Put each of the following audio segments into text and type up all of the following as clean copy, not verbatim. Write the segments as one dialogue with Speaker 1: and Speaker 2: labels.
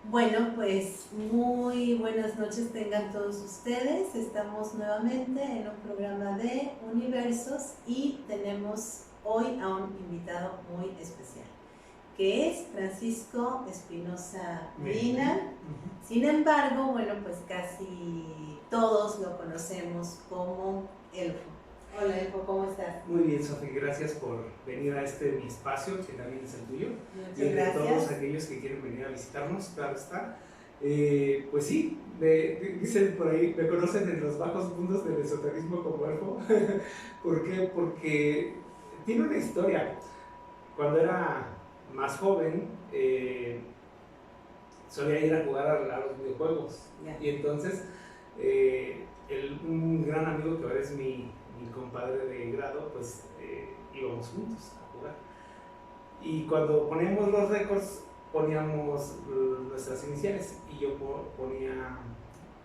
Speaker 1: Bueno, pues muy buenas noches tengan todos ustedes. Estamos nuevamente en un programa de Universos y tenemos hoy a un invitado muy especial, que es Francisco Espinosa Medina. Sin embargo, bueno, pues casi todos lo conocemos como Elfo. Hola Elfo, ¿cómo estás?
Speaker 2: Muy bien, Sofi, gracias por venir a mi espacio, que también es el tuyo.
Speaker 1: Muchas
Speaker 2: y de
Speaker 1: gracias.
Speaker 2: Todos aquellos que quieren venir a visitarnos, claro está. Pues sí, dicen por ahí, me conocen en los bajos mundos del esoterismo como Elfo. ¿Por qué? Porque tiene una historia. Cuando era más joven, solía ir a jugar a los videojuegos.
Speaker 1: Yeah.
Speaker 2: Y entonces, un gran amigo que ahora es mi compadre de grado, pues íbamos juntos a jugar. Y cuando poníamos los récords, poníamos nuestras iniciales. Y yo ponía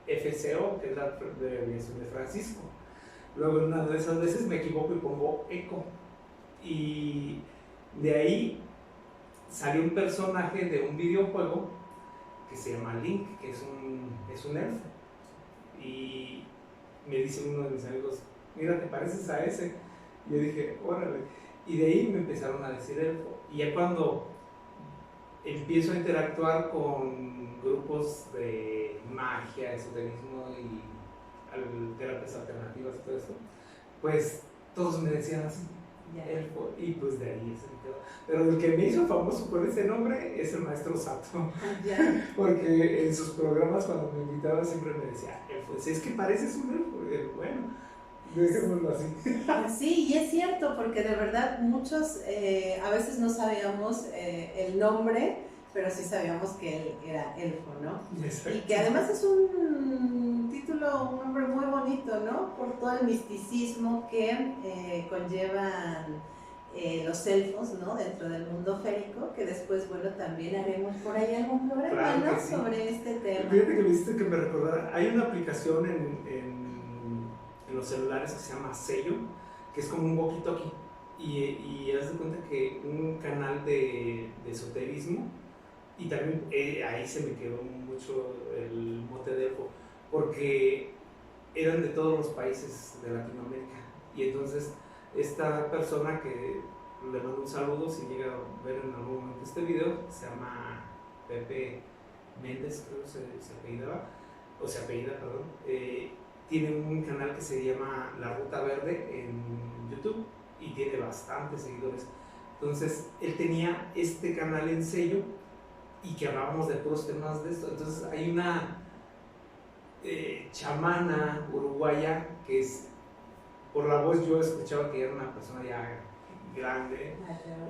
Speaker 2: FCO, que es la abreviación de Francisco. Luego en una de esas veces me equivoco y pongo ECO. Y de ahí salió un personaje de un videojuego que se llama Link, que es un elfo. Y me dice uno de mis amigos, mira, ¿te pareces a ese? Y yo dije, órale. Y de ahí me empezaron a decir elfo. Y ya cuando empiezo a interactuar con grupos de magia, esoterismo y terapias alternativas y todo eso, pues todos me decían así, elfo. Y pues de ahí se me quedó. Pero el que me hizo famoso por ese nombre es el maestro Sato. Porque en sus programas cuando me invitaba siempre me decía, elfo, es que pareces un elfo. Bueno, dejémoslo así.
Speaker 1: Sí, y es cierto, porque de verdad muchos a veces no sabíamos el nombre, pero sí sabíamos que él era elfo, ¿no?
Speaker 2: Exacto.
Speaker 1: Y que además es un título, un nombre muy bonito, ¿no? Por todo el misticismo que conllevan los elfos, ¿no? Dentro del mundo férico, que después, bueno, también haremos por ahí algún programa, claro, ¿no? Sí. Sobre este tema.
Speaker 2: Fíjate que me hiciste que me recordara, hay una aplicación en los celulares que se llama Sello, que es como un walkie-talkie, y haz de cuenta que un canal de esoterismo, y también ahí se me quedó mucho el mote de elfo, porque eran de todos los países de Latinoamérica, y entonces esta persona que le mando un saludo si llega a ver en algún momento este video, se llama Pepe Méndez, creo que se apellidaba, o se apellida, perdón, tiene un canal que se llama La Ruta Verde en YouTube y tiene bastantes seguidores. Entonces, él tenía este canal en Sello y que hablábamos de puros temas de esto. Entonces, hay una chamana uruguaya que es, por la voz yo escuchaba que era una persona ya grande,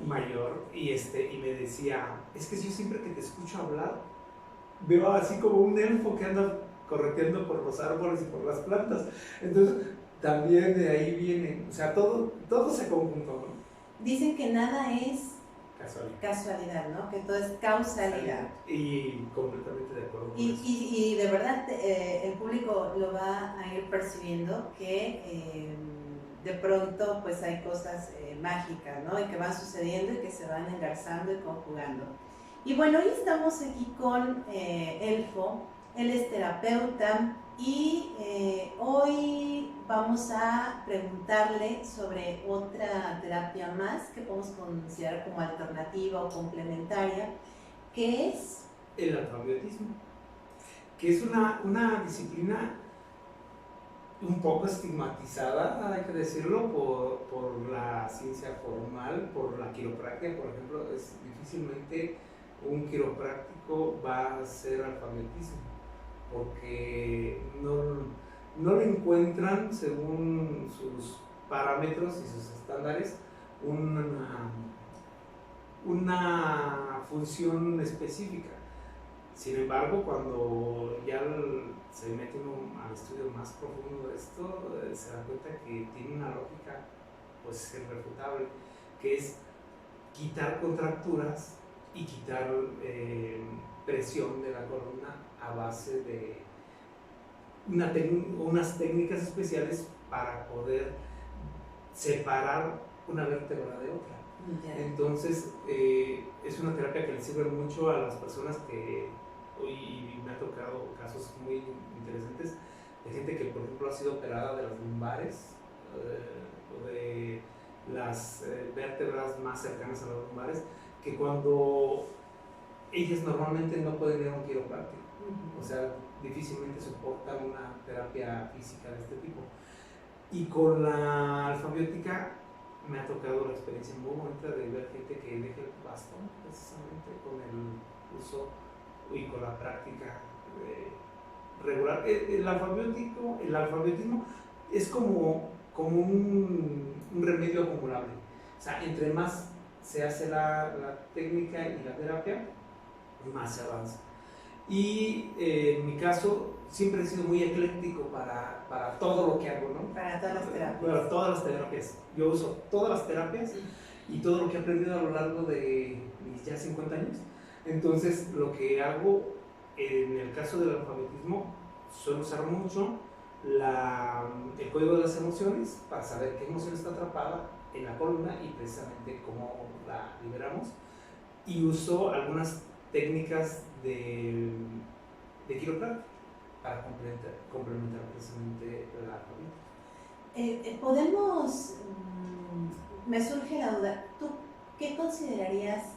Speaker 2: mayor, y me decía, es que yo siempre que te escucho hablar, veo así como un elfo que anda correteando por los árboles y por las plantas. Entonces, también de ahí viene, o sea, todo se conjuntó, ¿no?
Speaker 1: Dicen que nada es
Speaker 2: casualidad,
Speaker 1: ¿no? Que todo es causalidad.
Speaker 2: Y completamente de acuerdo con eso.
Speaker 1: Y de verdad el público lo va a ir percibiendo que de pronto pues hay cosas mágicas, ¿no? Y que van sucediendo y que se van engarzando y conjugando. Y bueno, hoy estamos aquí con Elfo. Él es terapeuta y hoy vamos a preguntarle sobre otra terapia más que podemos considerar como alternativa o complementaria, que es
Speaker 2: el alfabiotismo, que es una disciplina un poco estigmatizada, hay que decirlo, por la ciencia formal, por la quiropráctica, por ejemplo. Difícilmente un quiropráctico va a hacer alfabetismo, porque no le encuentran, según sus parámetros y sus estándares, una función específica. Sin embargo, cuando ya se mete uno al estudio más profundo de esto, se da cuenta que tiene una lógica pues irrefutable, que es quitar contracturas y quitar presión de la columna a base de unas técnicas especiales para poder separar una vértebra de otra. Entonces es una terapia que le sirve mucho a las personas que y me ha tocado casos muy interesantes de gente que, por ejemplo, ha sido operada de las lumbares o de las vértebras más cercanas a las lumbares, que cuando ellas normalmente no pueden ir a un quiropráctico, o sea, difícilmente soportan una terapia física de este tipo. Y con la alfabiótica me ha tocado la experiencia muy bonita de ver gente que deja el bastón precisamente con el uso y con la práctica regular. El alfabetismo es como un remedio acumulable. O sea, entre más se hace la técnica y la terapia, más se avanza. Y en mi caso siempre he sido muy ecléctico para todo lo que hago, ¿no?
Speaker 1: Para todas las terapias.
Speaker 2: Para todas las terapias. Yo uso todas las terapias y todo lo que he aprendido a lo largo de mis ya 50 años. Entonces, lo que hago en el caso del alfabetismo, suelo usar mucho el código de las emociones para saber qué emoción está atrapada en la columna y precisamente cómo la liberamos. Y uso algunas técnicas de quiropráctica para complementar precisamente la alfabeto.
Speaker 1: Podemos, me surge la duda, ¿tú qué considerarías,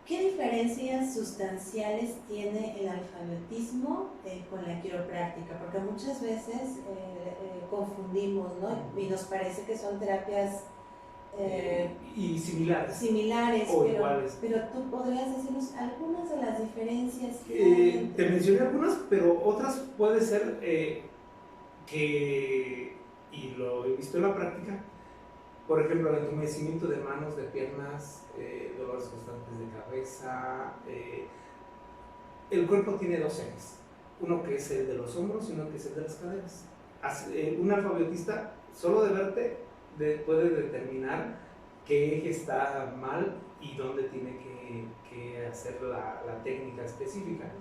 Speaker 1: qué diferencias sustanciales tiene el alfabetismo con la quiropráctica? Porque muchas veces confundimos, ¿no? Y nos parece que son terapias
Speaker 2: y similares
Speaker 1: o
Speaker 2: pero, iguales.
Speaker 1: Pero tú podrías decirnos algunas de las diferencias que hay.
Speaker 2: Te mencioné algunas, pero otras puede ser que, y lo he visto en la práctica, por ejemplo, el entumecimiento de manos, de piernas, dolores constantes de cabeza. El cuerpo tiene dos ejes, uno que es el de los hombros y uno que es el de las caderas. Un alfabetista, solo de verte, puede determinar qué eje está mal y dónde tiene que hacer la técnica específica.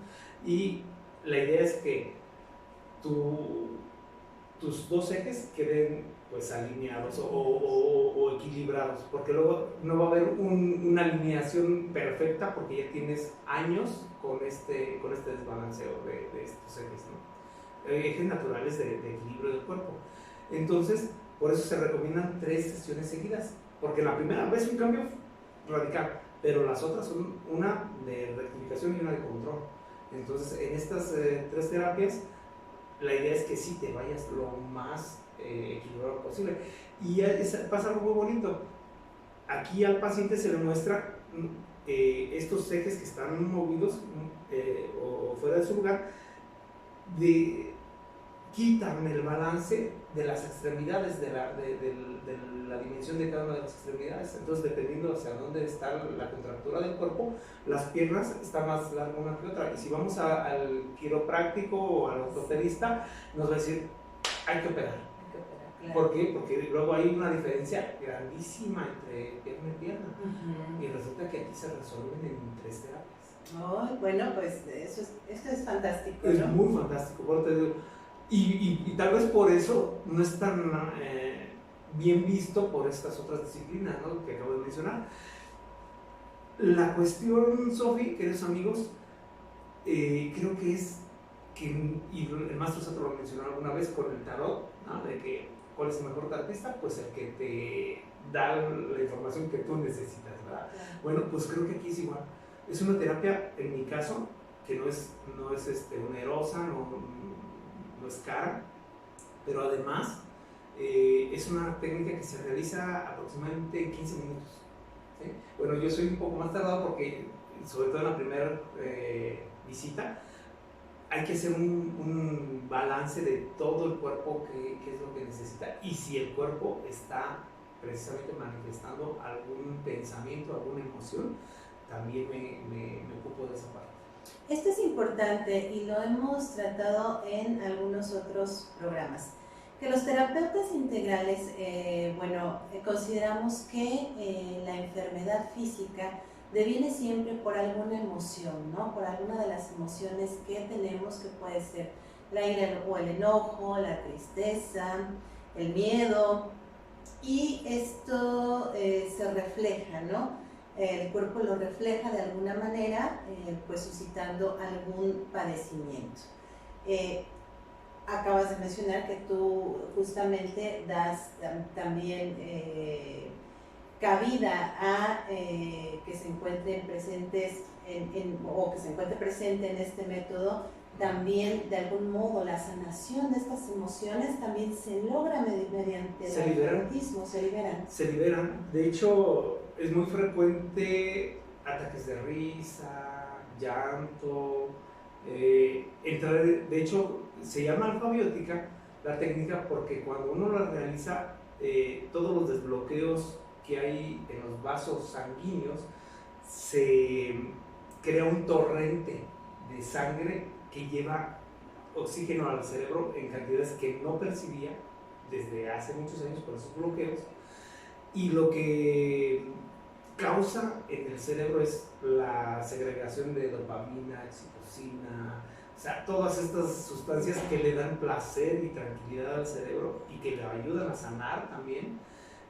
Speaker 2: Y la idea es que tus dos ejes queden pues alineados o equilibrados, porque luego no va a haber una alineación perfecta porque ya tienes años con este desbalanceo de estos ejes, ¿no? Ejes naturales de equilibrio del cuerpo. Entonces, por eso se recomiendan 3 sesiones seguidas, porque la primera vez un cambio radical, pero las otras son una de rectificación y una de control. Entonces, en estas 3 terapias, la idea es que sí te vayas lo más equilibrado posible. Y pasa algo muy bonito. Aquí al paciente se le muestra estos ejes que están movidos o fuera de su lugar, quitan el balance de las extremidades, de la dimensión de cada una de las extremidades. Entonces, dependiendo hacia dónde está la contractura del cuerpo, las piernas están más largas una que otra. Y si vamos al quiropráctico o al ortopedista, nos va a decir, hay que operar. Claro. ¿Por qué? Porque luego hay una diferencia grandísima entre pierna y pierna. Y resulta que aquí se resuelven en 3 terapias.
Speaker 1: Oh, bueno, pues esto es fantástico,
Speaker 2: ¿no? Es muy fantástico, por te digo. Y tal vez por eso no es tan bien visto por estas otras disciplinas, ¿no?, que acabo de mencionar. La cuestión, Sofi, queridos amigos, creo que es que, y el maestro Sato lo mencionó alguna vez con el tarot, ¿no?, de que cuál es el mejor tarotista, pues el que te da la información que tú necesitas, ¿verdad? Claro. Bueno, pues creo que aquí es igual. Es una terapia, en mi caso, que no es onerosa, no es cara, pero además es una técnica que se realiza aproximadamente en 15 minutos. ¿Sí? Bueno, yo soy un poco más tardado porque, sobre todo en la primera visita, hay que hacer un balance de todo el cuerpo, qué es lo que necesita, y si el cuerpo está precisamente manifestando algún pensamiento, alguna emoción, también me ocupo de esa parte.
Speaker 1: Esto es importante y lo hemos tratado en algunos otros programas, que los terapeutas integrales, consideramos que la enfermedad física deviene siempre por alguna emoción, ¿no? Por alguna de las emociones que tenemos, que puede ser la ira o el enojo, la tristeza, el miedo, y esto se refleja, ¿no?, el cuerpo lo refleja de alguna manera, pues suscitando algún padecimiento. Acabas de mencionar que tú justamente das también cabida a que se encuentren presentes o que se encuentre presente en este método. También de algún modo la sanación de estas emociones también se logra mediante el alfabetismo, se liberan.
Speaker 2: De hecho, es muy frecuente ataques de risa, llanto, de hecho se llama alfabiótica la técnica porque cuando uno la realiza, todos los desbloqueos que hay en los vasos sanguíneos, se crea un torrente de sangre que lleva oxígeno al cerebro en cantidades que no percibía desde hace muchos años por esos bloqueos, y lo que causa en el cerebro es la segregación de dopamina, oxitocina, o sea, todas estas sustancias que le dan placer y tranquilidad al cerebro y que le ayudan a sanar también,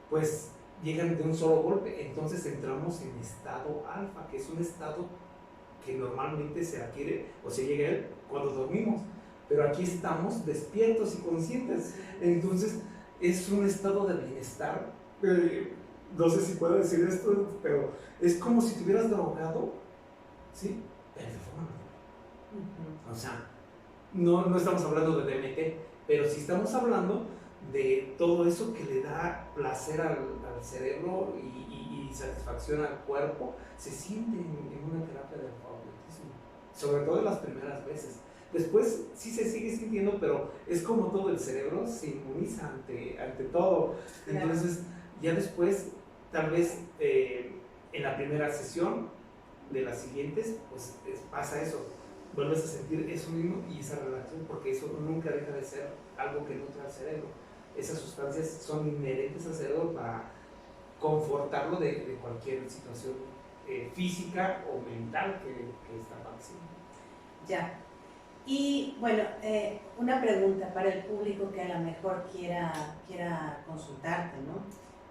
Speaker 2: pues llegan de un solo golpe. Entonces entramos en estado alfa, que es un estado que normalmente se adquiere o se llega a él cuando dormimos, pero aquí estamos despiertos y conscientes. Entonces es un estado de bienestar. No sé si puedo decir esto, pero es como si te hubieras drogado, ¿sí? Pero de forma natural. O sea, no estamos hablando de DMT, pero sí estamos hablando de todo eso que le da placer al cerebro y satisfacción al cuerpo. Se siente en una terapia de alfabetismo, sobre todo en las primeras veces. Después sí se sigue sintiendo, pero es como todo, el cerebro se inmuniza ante todo. Entonces, ya después, tal vez en la primera sesión de las siguientes, pues pasa eso. Vuelves a sentir eso mismo y esa relación, porque eso nunca deja de ser algo que nutre al cerebro. Esas sustancias son inherentes al cerebro para confortarlo de cualquier situación física o mental que está padeciendo.
Speaker 1: Ya. Y bueno, una pregunta para el público que a lo mejor quiera consultarte, ¿no?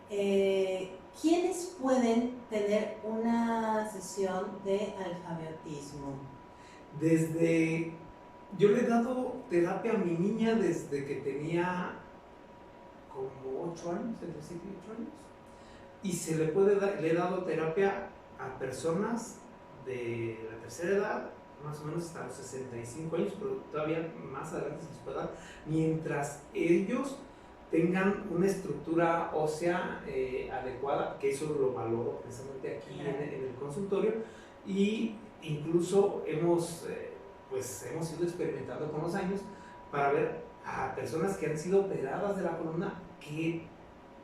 Speaker 1: ¿Quiénes pueden tener una sesión de alfabetismo?
Speaker 2: Yo le he dado terapia a mi niña desde que tenía como 8 años, entre 7 y 8 años, y le he dado terapia a personas de la tercera edad, más o menos hasta los 65 años, pero todavía más adelante se les puede dar, mientras ellos tengan una estructura ósea adecuada, que eso lo valoro precisamente aquí en el consultorio, y incluso hemos ido experimentando con los años para ver a personas que han sido operadas de la columna qué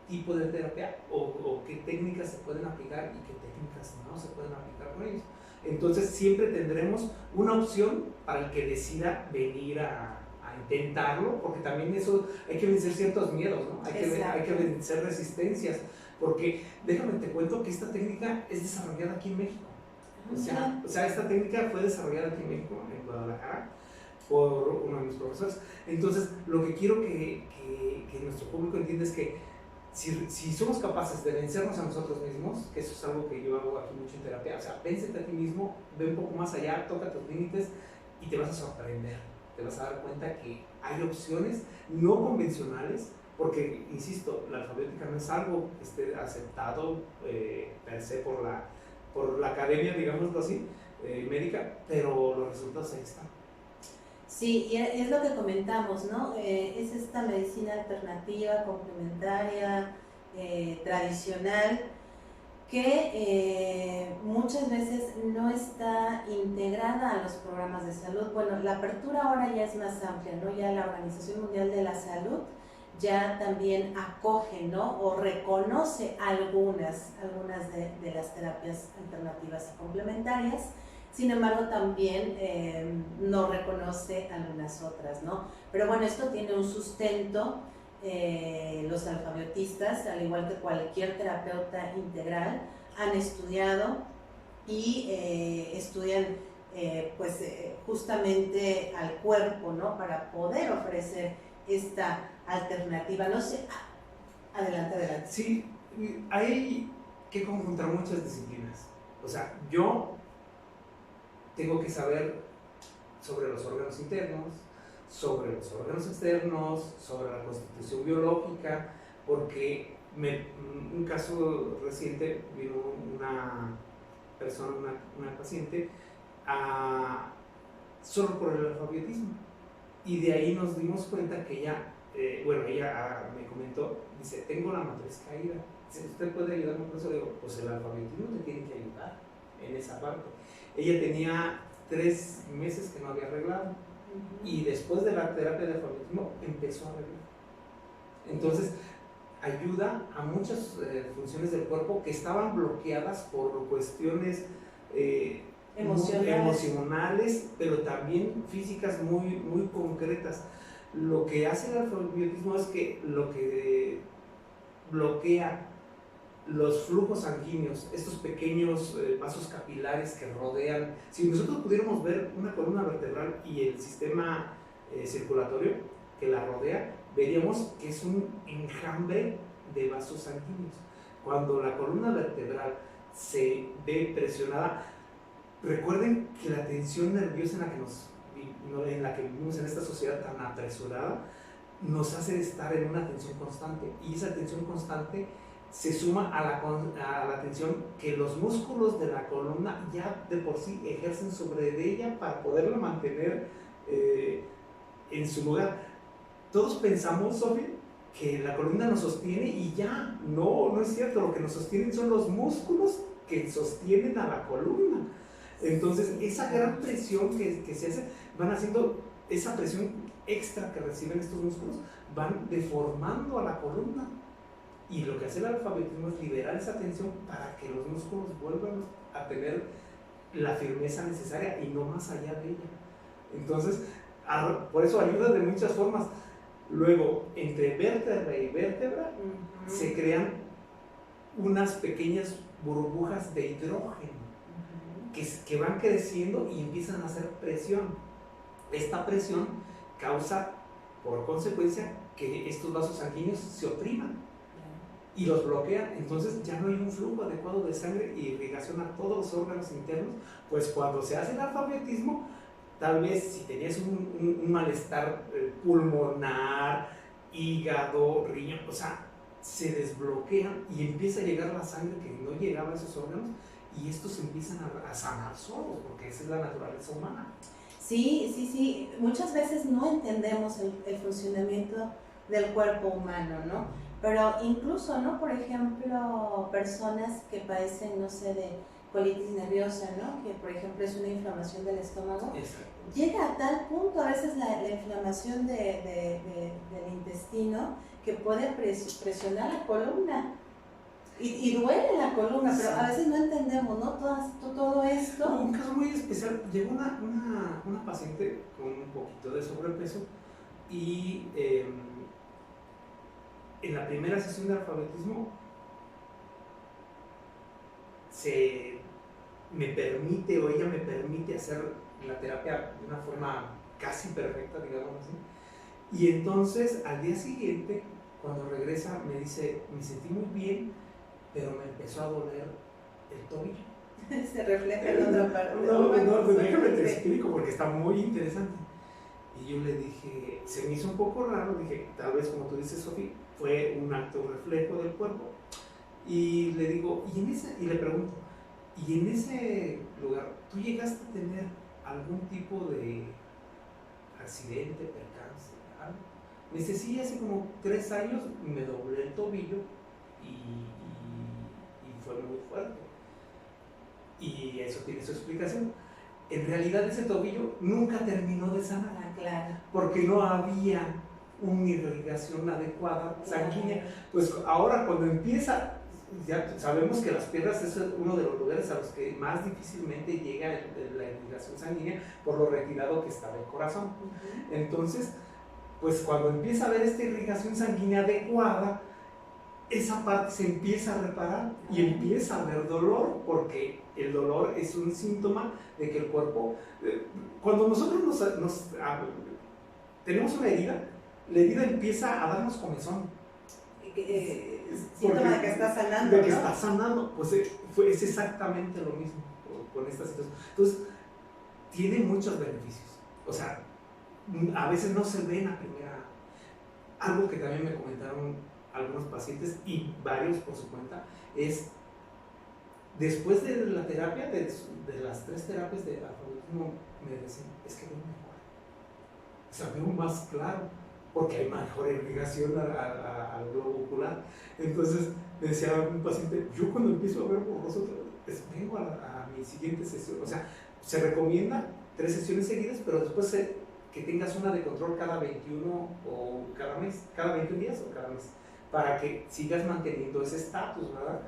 Speaker 2: tipo de terapia o qué técnicas se pueden aplicar y qué técnicas no se pueden aplicar con ellos. Entonces siempre tendremos una opción para el que decida venir a intentarlo, porque también eso hay que vencer ciertos miedos, ¿no? Hay que vencer resistencias, porque déjame te cuento que esta técnica es desarrollada aquí en México. O sea, esta técnica fue desarrollada aquí en México, en Guadalajara, por uno de mis profesores. Entonces, lo que quiero que nuestro público entienda es que si somos capaces de vencernos a nosotros mismos, que eso es algo que yo hago aquí mucho en terapia, o sea, véncete a ti mismo, ve un poco más allá, toca tus límites y te vas a sorprender. Te vas a dar cuenta que hay opciones no convencionales, porque, insisto, la alfabética no es algo que esté aceptado per se por la academia, digámoslo así, médica, pero los resultados ahí están.
Speaker 1: Sí, y es lo que comentamos, ¿no? Es esta medicina alternativa, complementaria, tradicional, que muchas veces no está integrada a los programas de salud. Bueno, la apertura ahora ya es más amplia, ¿no? Ya la Organización Mundial de la Salud ya también acoge, ¿no? O reconoce algunas de las terapias alternativas y complementarias. Sin embargo, también no reconoce algunas otras, ¿no? Pero bueno, esto tiene un sustento. Los alfabiotistas, al igual que cualquier terapeuta integral, han estudiado y estudian justamente al cuerpo, ¿no? Para poder ofrecer esta alternativa. No sé, adelante.
Speaker 2: Sí, hay que conjuntar muchas disciplinas. O sea, yo tengo que saber sobre los órganos internos, sobre los órganos externos, sobre la constitución biológica, porque un caso reciente vino una persona, una paciente, solo por el alfabetismo. Y de ahí nos dimos cuenta que ella, ella me comentó, dice, tengo la matriz caída. Dice, ¿usted puede ayudarme con eso? Le digo, pues el alfabetismo te tiene que ayudar en esa parte. Ella tenía 3 meses que no había arreglado. Y después de la terapia de alfabetismo empezó a arreglar. Entonces, ayuda a muchas funciones del cuerpo que estaban bloqueadas por cuestiones emocionales, pero también físicas muy, muy concretas. Lo que hace el alfabetismo es que lo que bloquea los flujos sanguíneos, estos pequeños vasos capilares que rodean, si nosotros pudiéramos ver una columna vertebral y el sistema circulatorio que la rodea, veríamos que es un enjambre de vasos sanguíneos. Cuando la columna vertebral se ve presionada, recuerden que la tensión nerviosa en la que vivimos en esta sociedad tan apresurada nos hace estar en una tensión constante, y esa tensión constante se suma a la tensión que los músculos de la columna ya de por sí ejercen sobre ella para poderla mantener en su lugar. Todos pensamos, Sofía, que la columna nos sostiene, y ya, no es cierto. Lo que nos sostienen son los músculos que sostienen a la columna. Entonces, esa gran presión que se hace, van haciendo esa presión extra que reciben estos músculos, van deformando a la columna. Y lo que hace el alfabetismo es liberar esa tensión para que los músculos vuelvan a tener la firmeza necesaria y no más allá de ella. Entonces, por eso ayuda de muchas formas. Luego, entre vértebra y vértebra se crean unas pequeñas burbujas de hidrógeno que van creciendo y empiezan a hacer presión. Esta presión causa, por consecuencia, que estos vasos sanguíneos se opriman y los bloquean. Entonces ya no hay un flujo adecuado de sangre y irrigación a todos los órganos internos. Pues cuando se hace el alfabetismo, tal vez si tenías un malestar pulmonar, hígado, riñón, o sea, se desbloquean y empieza a llegar la sangre que no llegaba a esos órganos, y estos empiezan a sanar solos, porque esa es la naturaleza humana.
Speaker 1: Sí. Muchas veces no entendemos el funcionamiento del cuerpo humano, ¿no? Pero incluso, ¿no? Por ejemplo, personas que padecen, no sé, de colitis nerviosa, ¿no? Que por ejemplo es una inflamación del estómago.
Speaker 2: Exacto.
Speaker 1: Llega a tal punto a veces la inflamación del intestino que puede presionar la columna. Y duele la columna, pero a veces no entendemos, ¿no? Todo esto.
Speaker 2: Un caso muy especial, llegó una paciente con un poquito de sobrepeso, y en la primera sesión de alfabetismo ella me permite hacer la terapia de una forma casi perfecta, digamos así. Y entonces al día siguiente, cuando regresa, me dice, me sentí muy bien, pero me empezó a doler el tobillo.
Speaker 1: Se refleja en otra parte.
Speaker 2: No, déjame te explico, porque está muy interesante. Y yo le dije, se me hizo un poco raro, dije, tal vez como tú dices, Sofía, fue un acto reflejo del cuerpo. Y le digo, y le pregunto, ¿y en ese lugar tú llegaste a tener algún tipo de accidente, percance, algo? Me dice, sí, hace como 3 años me doblé el tobillo y fue muy fuerte. Y eso tiene su explicación. En realidad ese tobillo nunca terminó de sanar,
Speaker 1: claro,
Speaker 2: porque no había una irrigación adecuada sanguínea. Pues ahora cuando empieza, ya sabemos que las piernas es uno de los lugares a los que más difícilmente llega la irrigación sanguínea por lo retirado que está del corazón. Entonces, pues cuando empieza a haber esta irrigación sanguínea adecuada, esa parte se empieza a reparar y empieza a haber dolor, porque el dolor es un síntoma de que el cuerpo, cuando nosotros tenemos una herida, la herida empieza a darnos comezón.
Speaker 1: síntoma de que está sanando,
Speaker 2: de que
Speaker 1: ¿no?
Speaker 2: está sanando, pues es exactamente lo mismo con esta situación. Entonces, tiene muchos beneficios. O sea, a veces no se ven a primera. Algo que también me comentaron algunos pacientes y varios por su cuenta es, después de la terapia, de las 3 terapias de alfabetismo, me decían, es que veo mejor. O sea, veo más claro, porque hay mejor irrigación al globo ocular. Entonces, me decía un paciente, yo cuando empiezo a ver borroso, vengo a mi siguiente sesión. O sea, se recomienda 3 sesiones seguidas, pero después que tengas una de control cada 21 o cada mes, cada 21 días o cada mes, para que sigas manteniendo ese estatus, ¿verdad?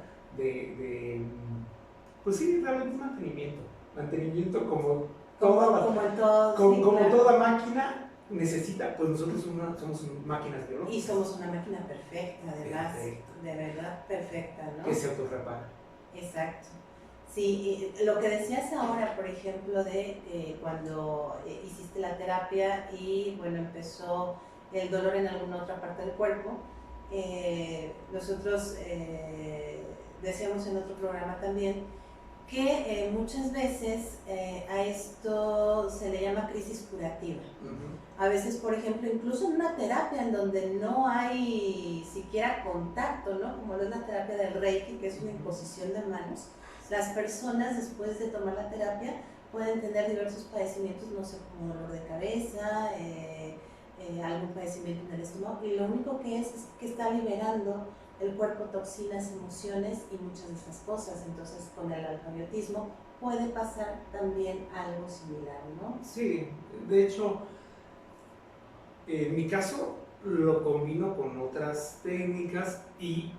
Speaker 2: Pues sí, realmente mantenimiento como toda máquina necesita, pues nosotros somos máquinas biológicas.
Speaker 1: Y somos una máquina perfecta, además, de verdad perfecta, ¿no?
Speaker 2: Que se autorrepara.
Speaker 1: Exacto. Sí, y lo que decías ahora, por ejemplo, de cuando hiciste la terapia y, bueno, empezó el dolor en alguna otra parte del cuerpo, nosotros decíamos en otro programa también que muchas veces a esto se le llama crisis curativa. A veces, por ejemplo, incluso en una terapia en donde no hay siquiera contacto, ¿no? Como es la terapia del Reiki, que es una imposición de manos, las personas después de tomar la terapia pueden tener diversos padecimientos, no sé, como dolor de cabeza, algún padecimiento en el estómago, y lo único que es que está liberando el cuerpo toxinas, emociones y muchas de esas cosas. Entonces, con el alfabiotismo puede pasar también algo similar, ¿no?
Speaker 2: Sí, de hecho, en mi caso lo combino con otras técnicas y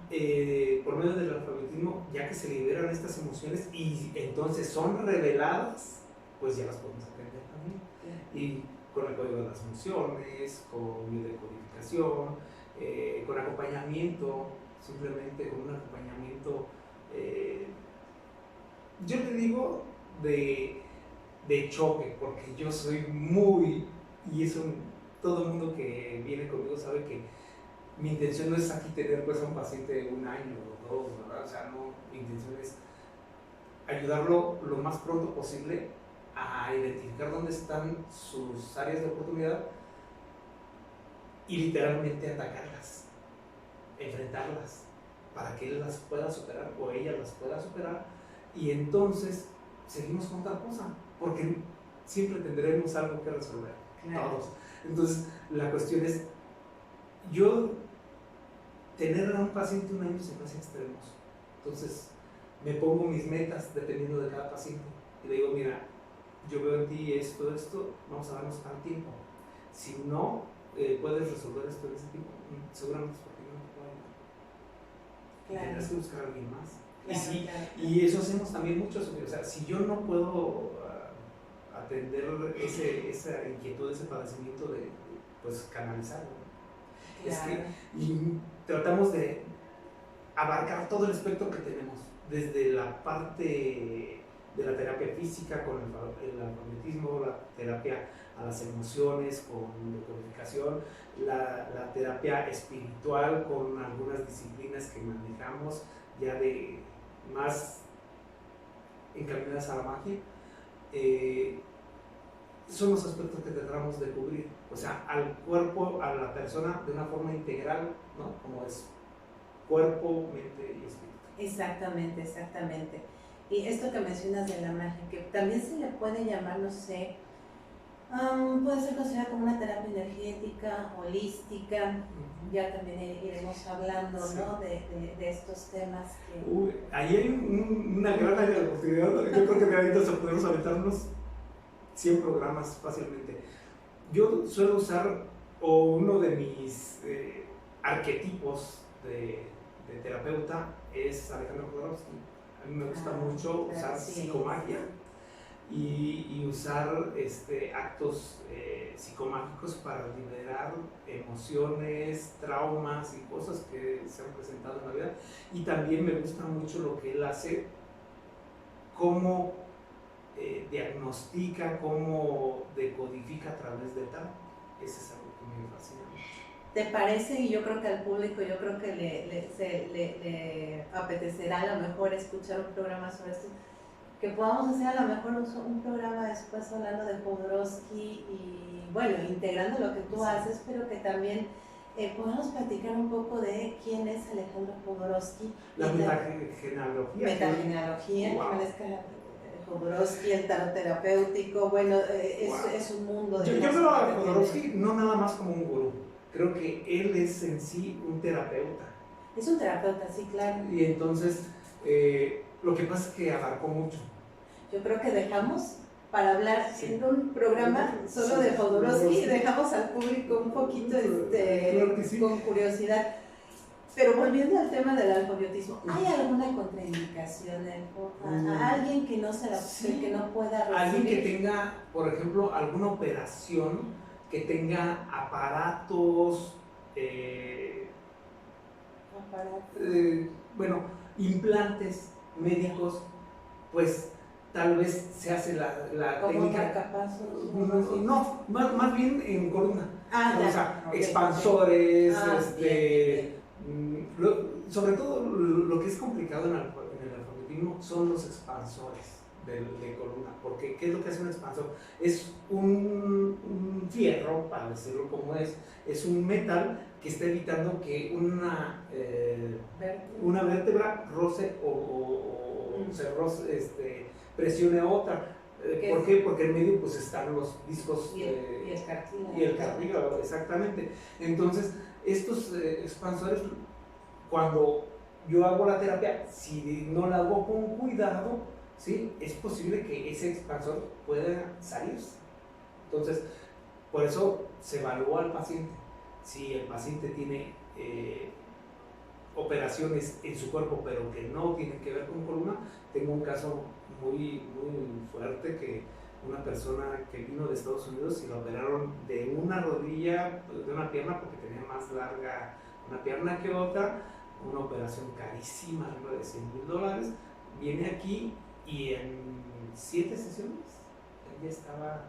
Speaker 2: por medio del alfabetismo, ya que se liberan estas emociones y entonces son reveladas, pues ya las podemos aprender también. Y con el código de las emociones, con mi decodificación, con acompañamiento, simplemente con un acompañamiento, yo le digo de choque, porque yo soy y eso todo el mundo que viene conmigo sabe que mi intención no es aquí tener pues a un paciente 1 año o 2, ¿verdad? O sea, no, mi intención es ayudarlo lo más pronto posible a identificar dónde están sus áreas de oportunidad y literalmente atacarlas, enfrentarlas, para que él las pueda superar o ella las pueda superar, y entonces seguimos con otra cosa, porque siempre tendremos algo que resolver, claro. Todos. Entonces, la cuestión es, yo tener a un paciente 1 año se me hace extremos, entonces me pongo mis metas dependiendo de cada paciente, y le digo, mira, yo veo en ti esto, vamos a darnos tal tiempo, si no puedes resolver esto en ese tiempo, seguramente es porque no te puedo ayudar. Claro. Tendrás que buscar a alguien más. Claro, y, sí, claro. Y eso hacemos también mucho, o sea, si yo no puedo atender esa inquietud, ese padecimiento, pues canalizarlo. Claro. Es que, y tratamos de abarcar todo el espectro que tenemos, desde la parte de la terapia física con el alfabetismo, la terapia a las emociones con decodificación, la terapia espiritual con algunas disciplinas que manejamos ya de más encaminadas a la magia. Son los aspectos que tratamos de cubrir, o sea, al cuerpo, a la persona de una forma integral, ¿no? Como es cuerpo, mente y espíritu.
Speaker 1: Exactamente, exactamente. Y esto que mencionas de la magia, que también se le puede llamar, no sé, puede ser considerada como una terapia energética, holística, ya también iremos hablando, sí, ¿no? de estos temas.
Speaker 2: Ahí hay una gran área de oportunidad, yo creo que de ahorita podemos aventar unos 100 programas fácilmente. Yo suelo usar, o uno de mis arquetipos de terapeuta es Alejandro Jodorowsky. A mí me gusta mucho usar psicomagia y usar actos psicomágicos para liberar emociones, traumas y cosas que se han presentado en la vida. Y también me gusta mucho lo que él hace, cómo diagnostica, cómo decodifica a través de tal. Ese es algo que me fascina mucho.
Speaker 1: ¿Te parece? Y yo creo que al público, yo creo que le apetecerá a lo mejor escuchar un programa sobre esto, que podamos hacer a lo mejor un programa después hablando de Jodorowsky y bueno, integrando lo que tú haces, pero que también podamos platicar un poco de quién es Alejandro Jodorowsky.
Speaker 2: La metagenealogía.
Speaker 1: Metagenealogía, wow. Jodorowsky, el tarot terapéutico, bueno, es un mundo de...
Speaker 2: Yo veo a Jodorowsky no nada más como un gurú, creo que él es en sí un terapeuta.
Speaker 1: Es un terapeuta, sí, claro.
Speaker 2: Y entonces, lo que pasa es que abarcó mucho.
Speaker 1: Yo creo que dejamos para hablar en un programa solo de Jodorowsky y dejamos al público un poquito
Speaker 2: claro que sí.
Speaker 1: Con curiosidad. Pero volviendo al tema del alfabiotismo, ¿hay alguna contraindicación a alguien que no se la, que no pueda recibir?
Speaker 2: Alguien que tenga, por ejemplo, alguna operación, que tenga aparatos, bueno, implantes médicos, pues tal vez se hace la técnica. No, más bien en columna. O sea, okay, expansores, bien. Sobre todo lo que es complicado en el alfabetismo son los expansores de columna, porque ¿qué es lo que hace un expansor? Es un fierro, para decirlo como es un metal que está evitando que una vértebra roce o se roce, presione a otra. ¿Por qué? Porque en medio pues están los discos
Speaker 1: y el cartílago.
Speaker 2: Y el cartílago, exactamente. Entonces, estos expansores, cuando yo hago la terapia, si no la hago con cuidado, ¿sí? Es posible que ese expansor pueda salirse. Entonces, por eso se evalúa al paciente. Si el paciente tiene operaciones en su cuerpo, pero que no tienen que ver con columna, tengo un caso muy fuerte que una persona que vino de Estados Unidos y la operaron de una rodilla, de una pierna, porque tenía más larga una pierna que otra, una operación carísima, algo de $100,000, viene aquí y en 7 sesiones él ya estaba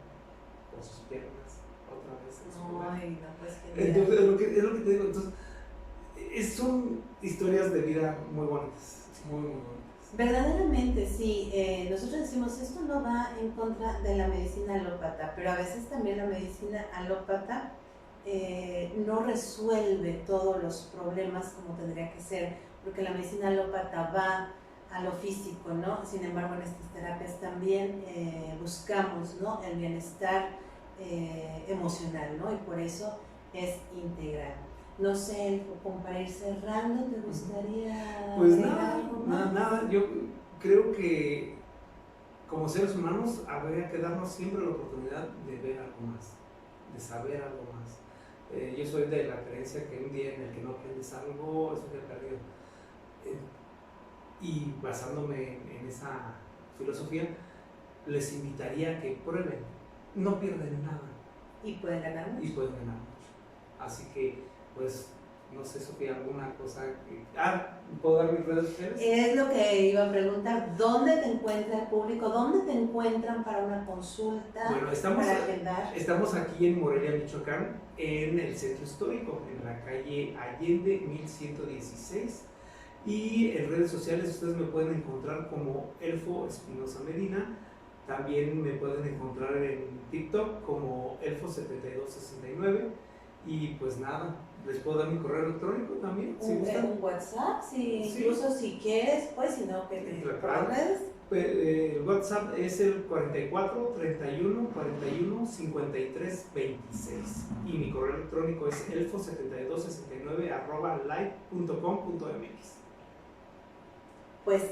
Speaker 2: con sus piernas otra vez en su lugar.
Speaker 1: Ay, no, pues
Speaker 2: entonces, es lo que te digo, entonces, son historias de vida muy bonitas, muy bonitas.
Speaker 1: Verdaderamente, sí. Nosotros decimos, esto no va en contra de la medicina alópata, pero a veces también la medicina alópata no resuelve todos los problemas como tendría que ser, porque la medicina alópata va a lo físico, ¿no? Sin embargo, en estas terapias también buscamos, ¿no?, el bienestar emocional, ¿no? Y por eso es integral. No sé, como para ir cerrando, ¿te gustaría
Speaker 2: pues
Speaker 1: algo más?
Speaker 2: Nada, yo creo que como seres humanos habría que darnos siempre la oportunidad de ver algo más, de saber algo más. Yo soy de la creencia que un día en el que no aprendes algo es un día perdido. Y basándome en esa filosofía, les invitaría a que prueben, no pierden nada.
Speaker 1: Y pueden ganar mucho.
Speaker 2: Y pueden ganar mucho. Así que, pues, no sé, Sofía, alguna cosa que... ¿puedo dar mis redes sociales?
Speaker 1: Es lo que iba a preguntar. ¿Dónde te encuentra el público? ¿Dónde te encuentran para una consulta?
Speaker 2: Bueno,
Speaker 1: para agendar.
Speaker 2: Estamos aquí en Morelia, Michoacán, en el centro histórico, en la calle Allende 1116. Y en redes sociales ustedes me pueden encontrar como Elfo Espinosa Medina. También me pueden encontrar en TikTok como Elfo7269. Y pues nada, les puedo dar mi correo electrónico también.
Speaker 1: Un WhatsApp, sí. Incluso si quieres, pues, si no, que te redes.
Speaker 2: El WhatsApp es el 44 31 41 53 26 y mi correo electrónico es elfo7269@live.com.mx.
Speaker 1: Pues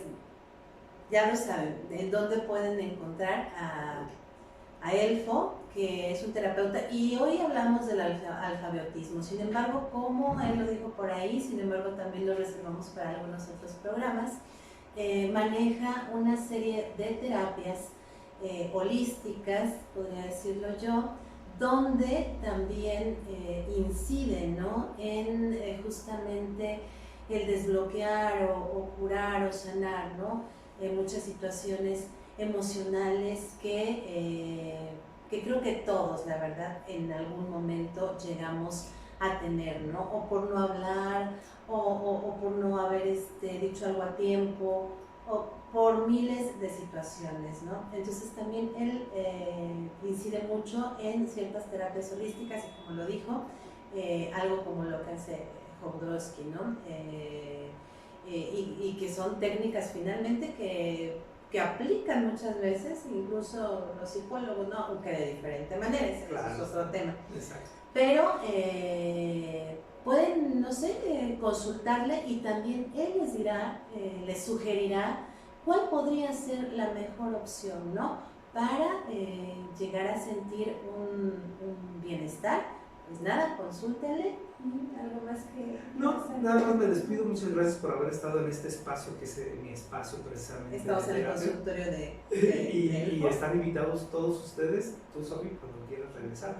Speaker 1: ya lo saben, en dónde pueden encontrar a Elfo, que es un terapeuta, y hoy hablamos del alfabetismo. Sin embargo, como él lo dijo por ahí, sin embargo también lo reservamos para algunos otros programas, maneja una serie de terapias holísticas, podría decirlo yo, donde también incide, ¿no?, en justamente el desbloquear o curar o sanar, ¿no?, muchas situaciones emocionales que creo que todos, la verdad, en algún momento llegamos a tener, ¿no? O por no hablar, o por no haber dicho algo a tiempo, o por miles de situaciones, ¿no? Entonces también él incide mucho en ciertas terapias holísticas y como lo dijo, algo como lo que hace Jodorowsky, ¿no? Y que son técnicas finalmente que aplican muchas veces, incluso los psicólogos, ¿no? Aunque de diferente manera,
Speaker 2: Claro.
Speaker 1: eso es otro tema.
Speaker 2: Exacto.
Speaker 1: Pero pueden, no sé, consultarle y también él les dirá, les sugerirá cuál podría ser la mejor opción, ¿no? Para llegar a sentir un bienestar. Pues nada, consúltenle. ¿Algo más que...?
Speaker 2: No, nada más me despido. Muchas gracias por haber estado en este espacio, que es mi espacio precisamente.
Speaker 1: Estamos en el consultorio
Speaker 2: y están invitados todos ustedes. Tú, Sofi, cuando quieras regresar,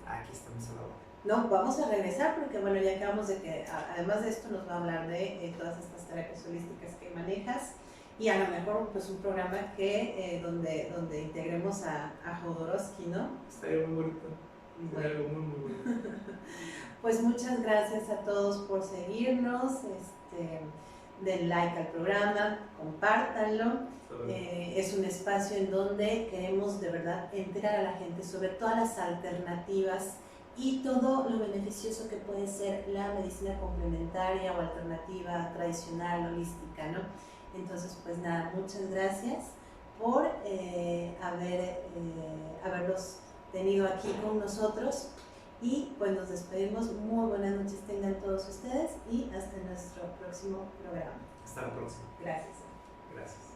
Speaker 2: aquí estamos a la hora.
Speaker 1: No, vamos a regresar porque bueno, ya acabamos de que además de esto nos va a hablar de todas estas terapias holísticas que manejas y a lo mejor pues un programa que donde integremos a Jodorowsky, ¿no?
Speaker 2: Estaría muy bonito.
Speaker 1: Bueno.
Speaker 2: Algo muy, muy bueno.
Speaker 1: Pues muchas gracias a todos por seguirnos, den like al programa, compártanlo. Es un espacio en donde queremos de verdad enterar a la gente sobre todas las alternativas y todo lo beneficioso que puede ser la medicina complementaria o alternativa tradicional, holística, ¿no? Entonces, pues nada, muchas gracias por haberlos tenido aquí con nosotros y pues nos despedimos. Muy buenas noches tengan todos ustedes y hasta nuestro próximo programa.
Speaker 2: Hasta la próxima.
Speaker 1: Gracias.
Speaker 2: Gracias.